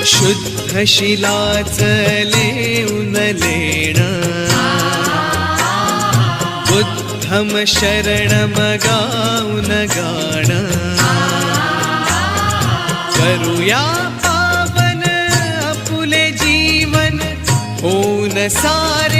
शुद्ध शिलाच लेऊन लेण बुद्धम शरणम गाऊन गाण करूया पावन आपुले जीवन होऊन सार